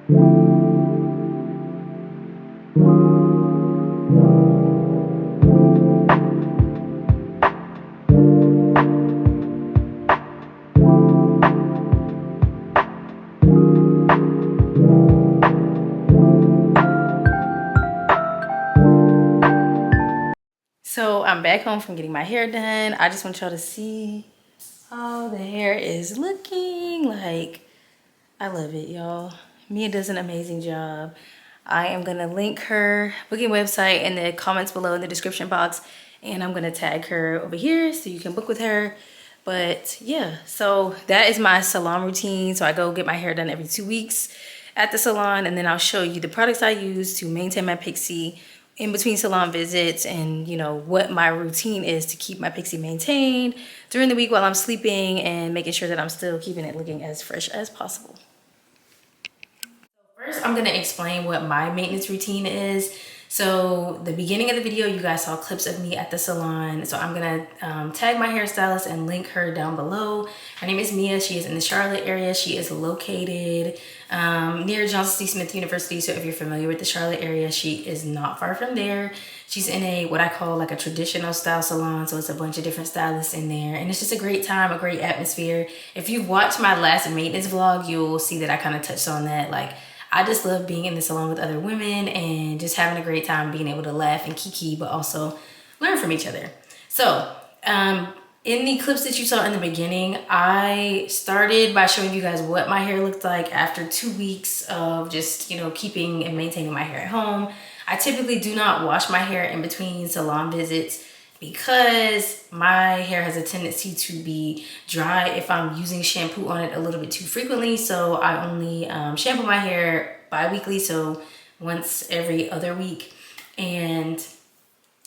So I'm back home from getting my hair done. I just want y'all to see how the hair is looking. Like, I love it, y'all. Mia does an amazing job. I am gonna link her booking website in the comments below in the description box, and I'm gonna tag her over here so you can book with her. But yeah, so that is my salon routine. So I go get my hair done every 2 weeks at the salon, and then I'll show you the products I use to maintain my pixie in between salon visits, and you know what my routine is to keep my pixie maintained during the week while I'm sleeping, and making sure that I'm still keeping it looking as fresh as possible. First, I'm gonna explain what my maintenance routine is. So the beginning of the video, you guys saw clips of me at the salon. So I'm gonna tag my hairstylist and link her down below. Her name is Mia. She is in the Charlotte area. She is located near Johnson C. Smith University. So if you're familiar with the Charlotte area, she is not far from there. She's in a what I call like a traditional style salon. So it's a bunch of different stylists in there. And it's just a great time, a great atmosphere. If you've watched my last maintenance vlog, you'll see that I kind of touched on that. Like, I just love being in the salon with other women and just having a great time, being able to laugh and kiki, but also learn from each other. So in the clips that you saw in the beginning, I started by showing you guys what my hair looked like after 2 weeks of just, you know, keeping and maintaining my hair at home. I typically do not wash my hair in between salon visits because my hair has a tendency to be dry if I'm using shampoo on it a little bit too frequently. So I only shampoo my hair bi-weekly, so once every other week. And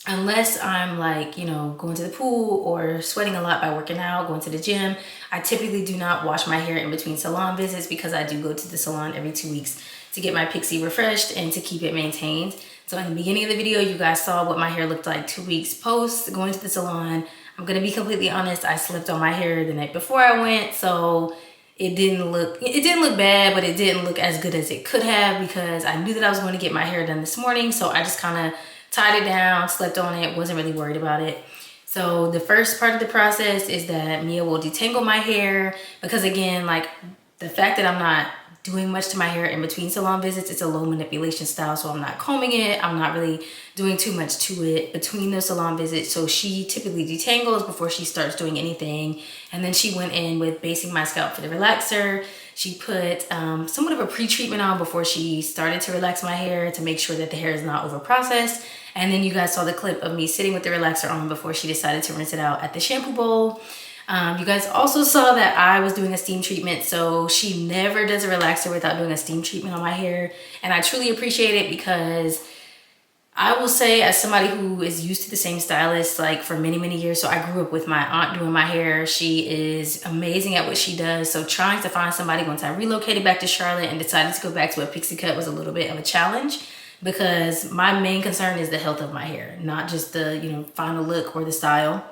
unless I'm like, you know, going to the pool or sweating a lot by working out, going to the gym, I typically do not wash my hair in between salon visits because I do go to the salon every 2 weeks to get my pixie refreshed and to keep it maintained. So in the beginning of the video, you guys saw what my hair looked like 2 weeks post going to the salon. I'm gonna be completely honest, I slipped on my hair the night before I went, so it didn't look bad, but it didn't look as good as it could have because I knew that I was going to get my hair done this morning. So I just kind of tied it down, slept on it, wasn't really worried about it. So the first part of the process is that Mia will detangle my hair because, again, like the fact that I'm not doing much to my hair in between salon visits, it's a low manipulation style, so I'm not combing it, I'm not really doing too much to it between those salon visits. So she typically detangles before she starts doing anything, and then she went in with basing my scalp for the relaxer. She put somewhat of a pre-treatment on before she started to relax my hair to make sure that the hair is not over processed. And then you guys saw the clip of me sitting with the relaxer on before she decided to rinse it out at the shampoo bowl. You guys also saw that I was doing a steam treatment, so she never does a relaxer without doing a steam treatment on my hair. And I truly appreciate it because I will say, as somebody who is used to the same stylist like for many, many years, so I grew up with my aunt doing my hair. She is amazing at what she does. So trying to find somebody, once I relocated back to Charlotte and decided to go back to a pixie cut, was a little bit of a challenge because my main concern is the health of my hair, not just the, you know, final look or the style.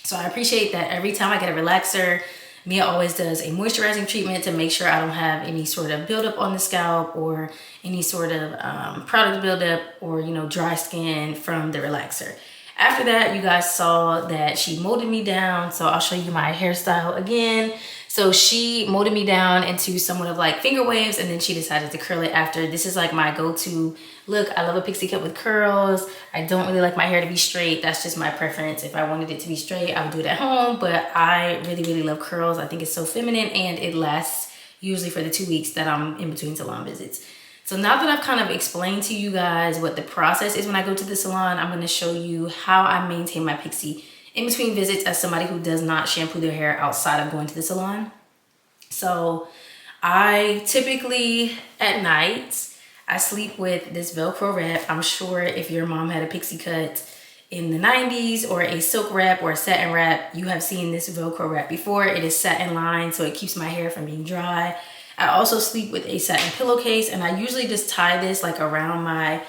So I appreciate that every time I get a relaxer, Mia always does a moisturizing treatment to make sure I don't have any sort of buildup on the scalp or any sort of product buildup or, you know, dry skin from the relaxer. After that, you guys saw that she molded me down. So I'll show you my hairstyle again. So she molded me down into somewhat of like finger waves, and then she decided to curl it after. This is like my go-to look. I love a pixie cut with curls. I don't really like my hair to be straight. That's just my preference. If I wanted it to be straight, I would do it at home, but I really, really love curls. I think it's so feminine, and it lasts usually for the 2 weeks that I'm in between salon visits. So now that I've kind of explained to you guys what the process is when I go to the salon, I'm going to show you how I maintain my pixie in between visits as somebody who does not shampoo their hair outside of going to the salon. So I typically at night, I sleep with this Velcro wrap. I'm sure if your mom had a pixie cut in the 90s or a silk wrap or a satin wrap, you have seen this Velcro wrap before. It is satin lined, so it keeps my hair from being dry. I also sleep with a satin pillowcase, and I usually just tie this like around my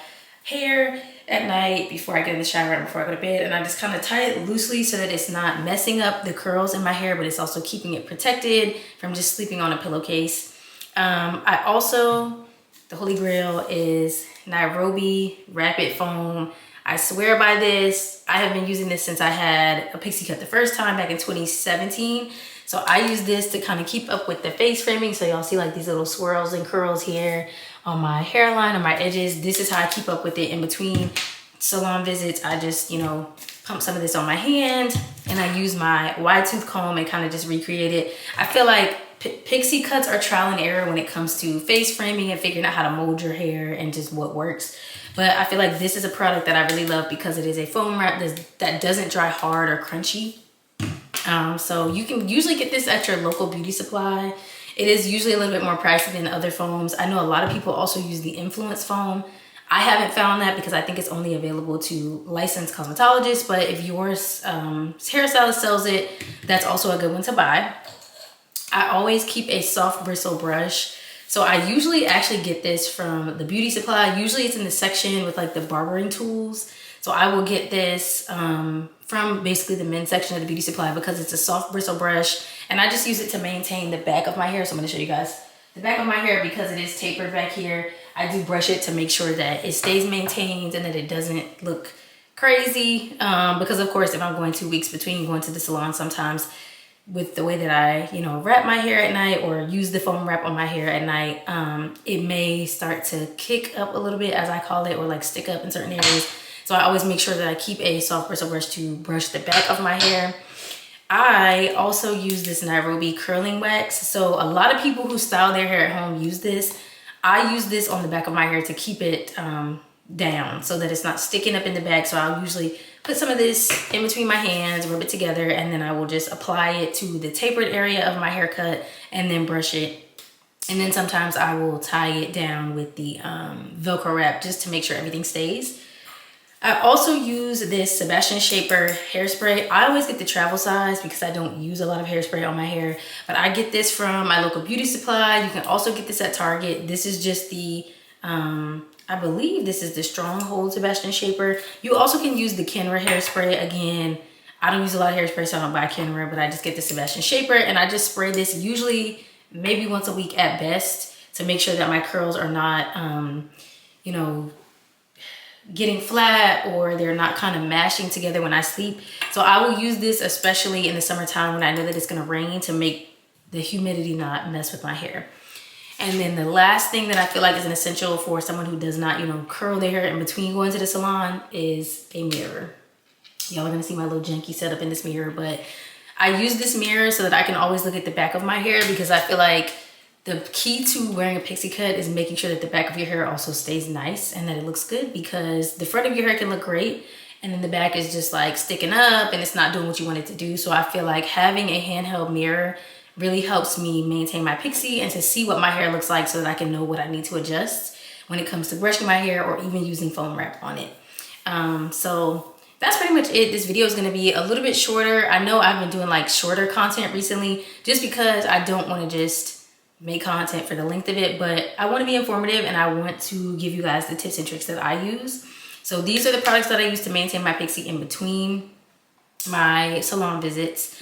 hair at night before I get in the shower and before I go to bed, and I just kind of tie it loosely so that it's not messing up the curls in my hair, but it's also keeping it protected from just sleeping on a pillowcase. I also The holy grail is Nairobi Rapid Foam. I swear by this. I have been using this since I had a pixie cut the first time back in 2017. So I use this to kind of keep up with the face framing. So y'all see like these little swirls and curls here on my hairline, on my edges. This is how I keep up with it in between salon visits. I just, you know, pump some of this on my hand and I use my wide tooth comb and kind of just recreate it. I feel like pixie cuts are trial and error when it comes to face framing and figuring out how to mold your hair and just what works. But I feel like this is a product that I really love because it is a foam wrap that doesn't dry hard or crunchy. So you can usually get this at your local beauty supply. It is usually a little bit more pricey than other foams. I know a lot of people also use the Influence foam. I haven't found that because I think it's only available to licensed cosmetologists, but if yours hairstylist sells it, that's also a good one to buy. I always keep a soft bristle brush. So I usually actually get this from the beauty supply. Usually it's in the section with like the barbering tools. So I will get this from basically the men's section of the beauty supply because it's a soft bristle brush. And I just use it to maintain the back of my hair. So I'm gonna show you guys the back of my hair because it is tapered back here. I do brush it to make sure that it stays maintained and that it doesn't look crazy. Because of course, if I'm going 2 weeks between going to the salon, sometimes with the way that I, you know, wrap my hair at night or use the foam wrap on my hair at night, it may start to kick up a little bit, as I call it, or like stick up in certain areas. So I always make sure that I keep a soft bristle brush to brush the back of my hair. I also use this Nairobi curling wax. So a lot of people who style their hair at home use this. I use this on the back of my hair to keep it down so that it's not sticking up in the back. So I'll usually put some of this in between my hands, rub it together, and then I will just apply it to the tapered area of my haircut and then brush it. And then sometimes I will tie it down with the Velcro wrap just to make sure everything stays. I also use this Sebastian Shaper hairspray. I always get the travel size because I don't use a lot of hairspray on my hair, but I get this from my local beauty supply. You can also get this at Target. This is just the, I believe this is the Stronghold Sebastian Shaper. You also can use the Kenra hairspray. Again, I don't use a lot of hairspray, so I don't buy Kenra, but I just get the Sebastian Shaper and I just spray this usually maybe once a week at best to make sure that my curls are not, you know, getting flat or they're not kind of mashing together when I sleep. So I will use this especially in the summertime when I know that it's gonna rain to make the humidity not mess with my hair. And then the last thing that I feel like is an essential for someone who does not, you know, curl their hair in between going to the salon is a mirror. Y'all are gonna see my little janky setup in this mirror, but I use this mirror so that I can always look at the back of my hair because I feel like the key to wearing a pixie cut is making sure that the back of your hair also stays nice and that it looks good, because the front of your hair can look great and then the back is just like sticking up and it's not doing what you want it to do. So I feel like having a handheld mirror really helps me maintain my pixie and to see what my hair looks like so that I can know what I need to adjust when it comes to brushing my hair or even using foam wrap on it. So that's pretty much it. This video is going to be a little bit shorter. I know I've been doing like shorter content recently just because I don't want to just make content for the length of it, but I want to be informative and I want to give you guys the tips and tricks that I use. So these are the products that I use to maintain my pixie in between my salon visits.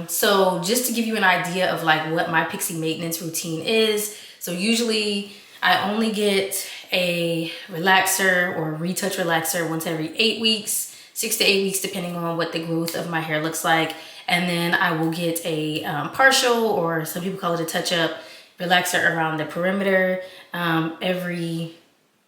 So just to give you an idea of like what my pixie maintenance routine is. So usually I only get a relaxer or retouch relaxer once every 8 weeks, 6 to 8 weeks, depending on what the growth of my hair looks like. And then I will get a partial, or some people call it a touch-up relaxer around the perimeter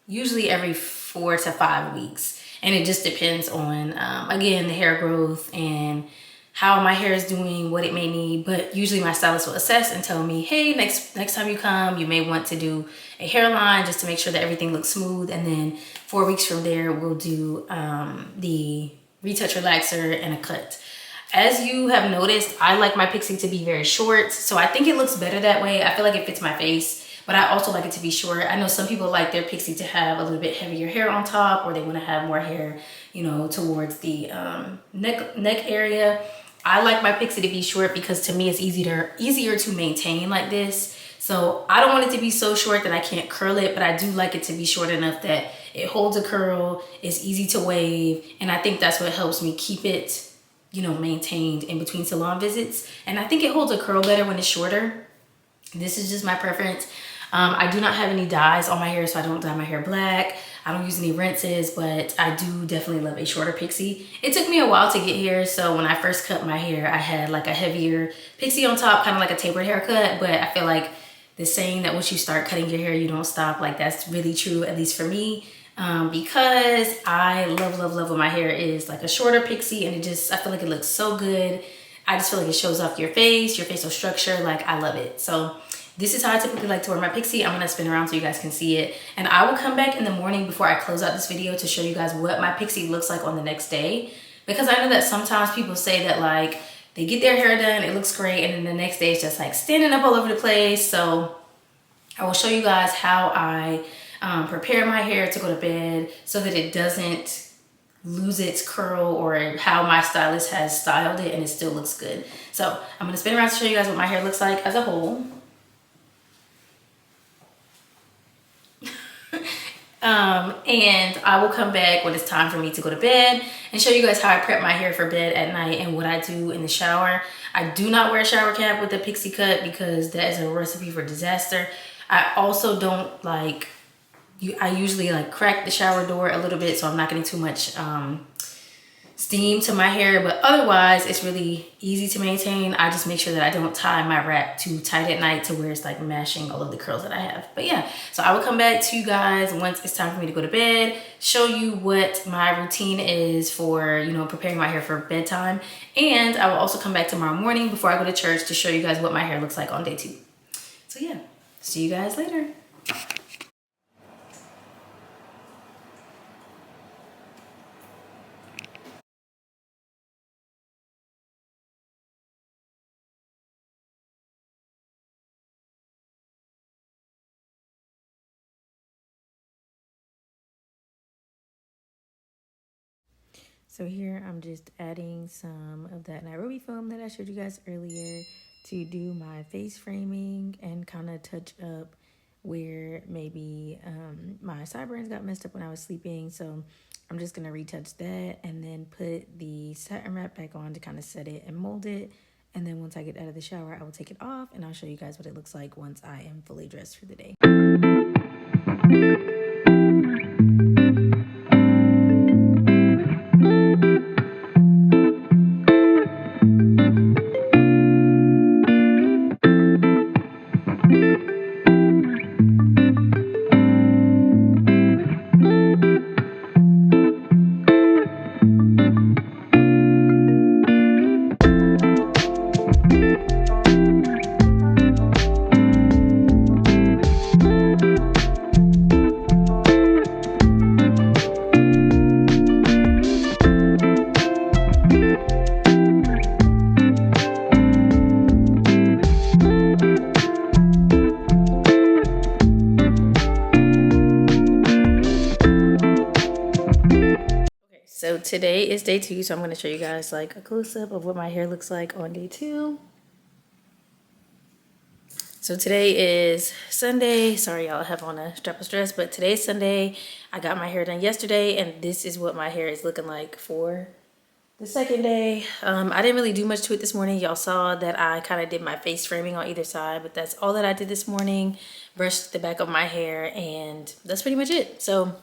usually every 4 to 5 weeks. And it just depends on, again, the hair growth and how my hair is doing, what it may need. But usually my stylist will assess and tell me, hey, next time you come, you may want to do a hairline just to make sure that everything looks smooth. And then 4 weeks from there, we'll do the retouch relaxer and a cut. As you have noticed, I like my pixie to be very short, so I think it looks better that way. I feel like it fits my face, but I also like it to be short. I know some people like their pixie to have a little bit heavier hair on top, or they want to have more hair, you know, towards the neck area. I like my pixie to be short because to me it's easier to maintain like this. So I don't want it to be so short that I can't curl it, but I do like it to be short enough that it holds a curl, it's easy to wave, and I think that's what helps me keep it, you know, maintained in between salon visits. And I think it holds a curl better when it's shorter. This is just my preference. I do not have any dyes on my hair, so I don't dye my hair black. I don't use any rinses, but I do definitely love a shorter pixie. It took me a while to get here, so when I first cut my hair, I had like a heavier pixie on top, kind of like a tapered haircut, but I feel like the saying that once you start cutting your hair, you don't stop, like that's really true, at least for me. Because I love what my hair is, like a shorter pixie, and I feel like it looks so good. I just feel like it shows off your face, your facial structure, like I love it. So this is how I typically like to wear my pixie. I'm gonna spin around so you guys can see it. And I will come back in the morning before I close out this video to show you guys what my pixie looks like on the next day. Because I know that sometimes people say that like, they get their hair done, it looks great, and then the next day it's just like standing up all over the place. So I will show you guys how I prepare my hair to go to bed so that it doesn't lose its curl, or how my stylist has styled it and it still looks good. So I'm gonna spin around to show you guys what my hair looks like as a whole. And I will come back when it's time for me to go to bed and show you guys how I prep my hair for bed at night and what I do in the shower. I do not wear a shower cap with a pixie cut because that is a recipe for disaster. I also don't like, I usually like crack the shower door a little bit so I'm not getting too much steam to my hair, but otherwise it's really easy to maintain. I just make sure that I don't tie my wrap too tight at night to where it's like mashing all of the curls that I have. But yeah, so I will come back to you guys once it's time for me to go to bed, show you what my routine is for, you know, preparing my hair for bedtime. And I will also come back tomorrow morning before I go to church to show you guys what my hair looks like on day 2. So yeah, see you guys later. So here I'm just adding some of that Nairobi foam that I showed you guys earlier to do my face framing and kind of touch up where maybe my sideburns got messed up when I was sleeping. So I'm just going to retouch that and then put the satin wrap back on to kind of set it and mold it. And then once I get out of the shower, I will take it off and I'll show you guys what it looks like once I am fully dressed for the day. So today is day 2, so I'm going to show you guys like a close-up of what my hair looks like on day 2. So today is Sunday. Sorry y'all, I have on a strapless dress, but today's Sunday. I got my hair done yesterday, and this is what my hair is looking like for the second day. I didn't really do much to it this morning. Y'all saw that I kind of did my face framing on either side, but that's all that I did this morning. Brushed the back of my hair, and that's pretty much it. So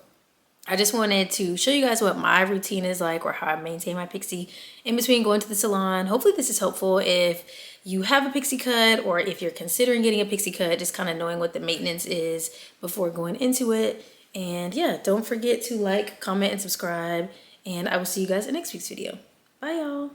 I just wanted to show you guys what my routine is like, or how I maintain my pixie in between going to the salon. Hopefully this is helpful if you have a pixie cut, or if you're considering getting a pixie cut, just kind of knowing what the maintenance is before going into it. And yeah, don't forget to like, comment, and subscribe. And I will see you guys in next week's video. Bye y'all.